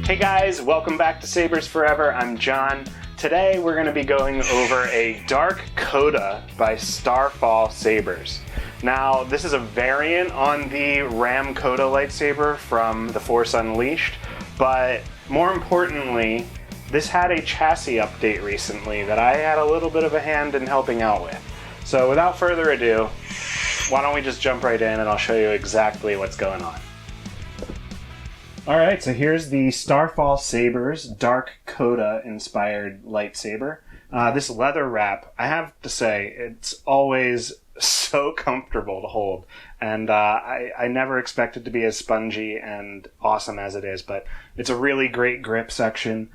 Hey guys, welcome back to Sabers Forever. I'm John. Today we're going to be going over a Rahm Kota by Starfall Sabers. Now, this is a variant on the Rahm Kota lightsaber from The Force Unleashed, but more importantly, this had a chassis update recently that I had a little bit of a hand in helping out with. So without further ado, why don't we just jump right in and I'll show you exactly what's going on. Alright, so here's the Starfall Sabers Rahm Kota inspired lightsaber. This leather wrap, I have to say, it's always so comfortable to hold. And I never expect it to be as spongy and awesome as it is, but it's a really great grip section.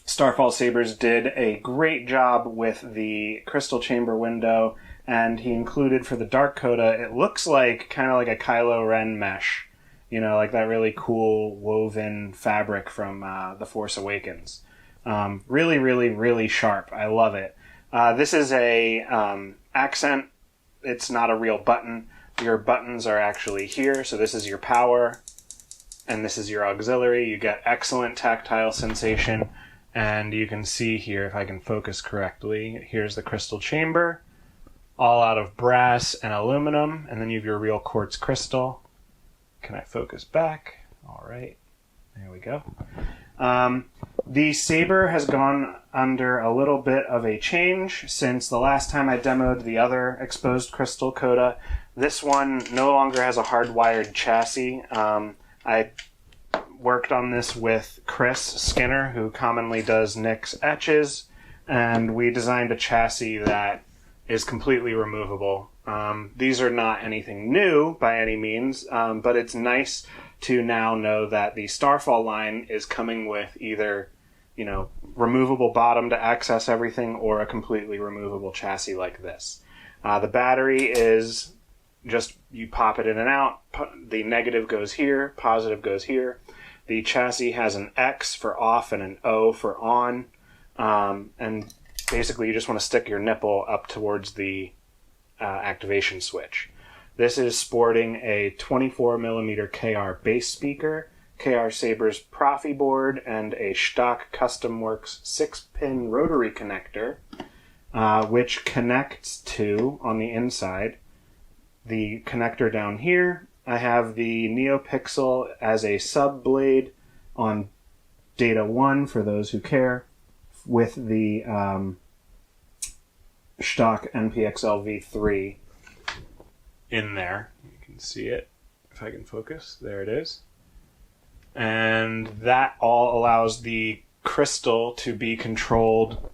Starfall Sabers did a great job with the crystal chamber window, and he included for the Rahm Kota, it looks like kind of like a Kylo Ren mesh. You know, like that really cool woven fabric from The Force Awakens. Really, really, really sharp. I love it. This is a accent. It's not a real button. Your buttons are actually here. So this is your power, and this is your auxiliary. You get excellent tactile sensation. And you can see here, if I can focus correctly, here's the crystal chamber, all out of brass and aluminum. And then you have your real quartz crystal. Can I focus back? All right, there we go. The saber has gone under a little bit of a change since the last time I demoed the other exposed crystal Kota. This one no longer has a hardwired chassis. I worked on this with Chris Skinner, who commonly does Nick's etches, and we designed a chassis that is completely removable. These are not anything new by any means, but it's nice to now know that the Starfall line is coming with either, you know, removable bottom to access everything or a completely removable chassis like this. The battery is just, you pop it in and out. The negative goes here, positive goes here. The chassis has an X for off and an O for on. And basically you just want to stick your nipple up towards the activation switch. This is sporting a 24mm KR bass speaker, KR Sabers Proffieboard, and a stock Custom Works 6-pin rotary connector, which connects to, on the inside, the connector down here. I have the NeoPixel as a sub-blade on Data 1 for those who care, with the stock NPXL V3 in there. You can see it if I can focus. There it is. And that all allows the crystal to be controlled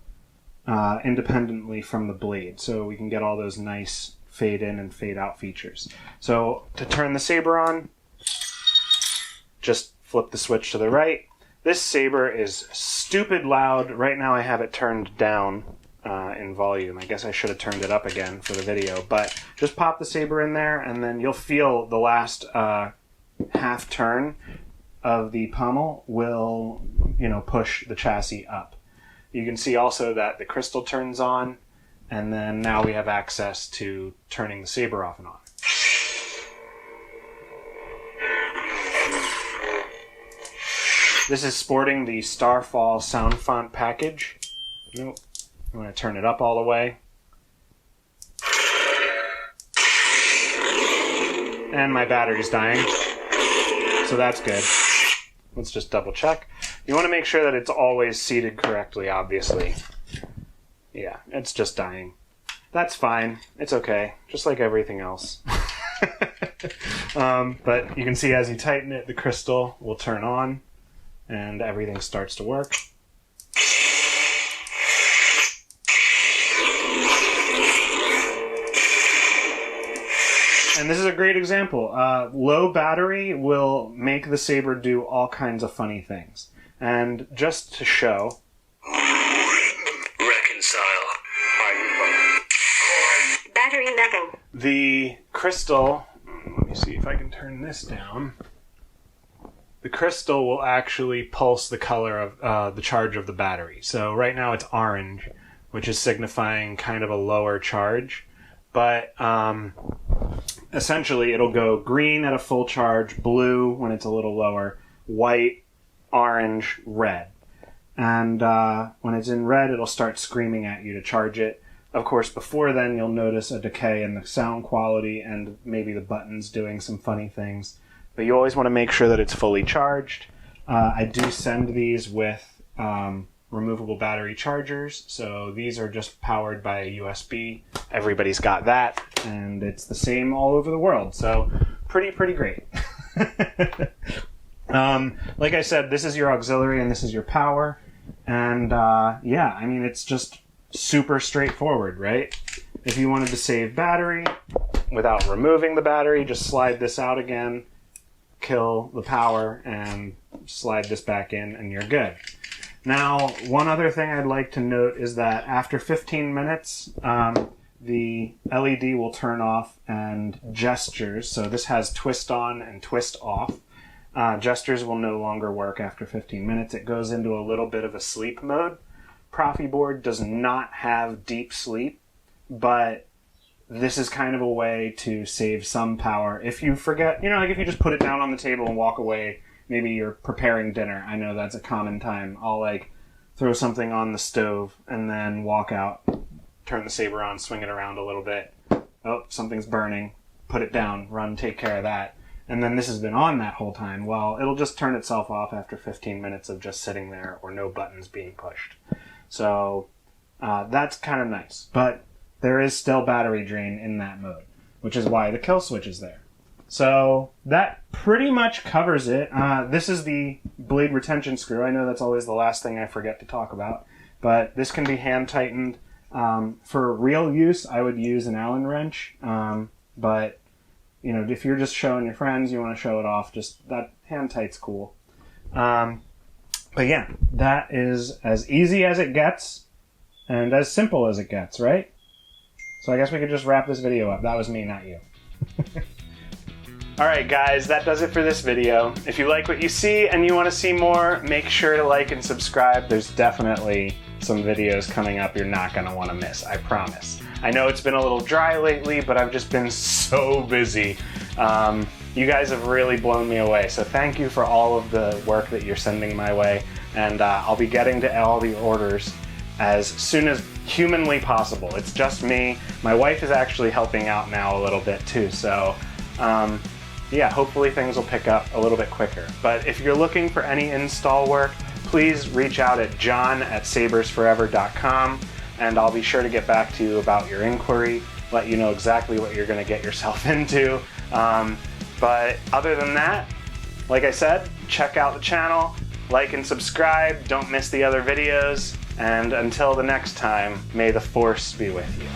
independently from the blade. So we can get all those nice fade in and fade out features. So to turn the saber on, just flip the switch to the right. This saber is stupid loud. Right now I have it turned down in volume. I guess I should have turned it up again for the video, but just pop the saber in there and then you'll feel the last half turn of the pommel will, you know, push the chassis up. You can see also that the crystal turns on, and then now we have access to turning the saber off and on. This is sporting the Starfall sound font package. Nope. I'm going to turn it up all the way. And my battery's dying. So that's good. Let's just double check. You want to make sure that it's always seated correctly, obviously. Yeah, it's just dying. That's fine. It's okay. Just like everything else. But you can see as you tighten it, the crystal will turn on and everything starts to work. And this is a great example. Low battery will make the saber do all kinds of funny things. And just to show... Reconcile. Battery level. The crystal... Let me see if I can turn this down. The crystal will actually pulse the color of the charge of the battery. So right now it's orange, which is signifying kind of a lower charge. But essentially it'll go green at a full charge, blue when it's a little lower, white orange, red. And when it's in red, it'll start screaming at you to charge it. Of course, before then, you'll notice a decay in the sound quality and maybe the buttons doing some funny things. But you always want to make sure that it's fully charged. I do send these with removable battery chargers. So these are just powered by a USB. Everybody's got that. And it's the same all over the world. So pretty great. Like I said, this is your auxiliary and this is your power. And yeah, I mean, it's just super straightforward, right? If you wanted to save battery without removing the battery, just slide this out again, kill the power, and slide this back in, and you're good. Now, one other thing I'd like to note is that after 15 minutes, the LED will turn off and gestures, so this has twist on and twist off. Gestures will no longer work after 15 minutes. It goes into a little bit of a sleep mode. Proffieboard does not have deep sleep, but this is kind of a way to save some power. If you forget, you know, like if you just put it down on the table and walk away, maybe you're preparing dinner. I know that's a common time. I'll like throw something on the stove and then walk out, turn the Saber on, swing it around a little bit. Oh, something's burning. Put it down, run, take care of that. And then this has been on that whole time. Well, it'll just turn itself off after 15 minutes of just sitting there or no buttons being pushed. So that's kind of nice. But there is still battery drain in that mode, which is why the kill switch is there. So that pretty much covers it. This is the blade retention screw. I know that's always the last thing I forget to talk about. But this can be hand tightened. For real use, I would use an Allen wrench. But you know, if you're just showing your friends, you want to show it off, just that hand tight's cool. But yeah, that is as easy as it gets and as simple as it gets, right? So I guess we could just wrap this video up. That was me, not you. Alright guys, that does it for this video. If you like what you see and you want to see more, make sure to like and subscribe. There's definitely some videos coming up you're not going to want to miss, I promise. I know it's been a little dry lately, but I've just been so busy. You guys have really blown me away, so thank you for all of the work that you're sending my way, and I'll be getting to all the orders as soon as humanly possible. It's just me. My wife is actually helping out now a little bit too, so yeah, hopefully things will pick up a little bit quicker. But if you're looking for any install work, please reach out at john@sabersforever.com, and I'll be sure to get back to you about your inquiry, let you know exactly what you're going to get yourself into. But other than that, like I said, check out the channel, like and subscribe, don't miss the other videos, and until the next time, may the Force be with you.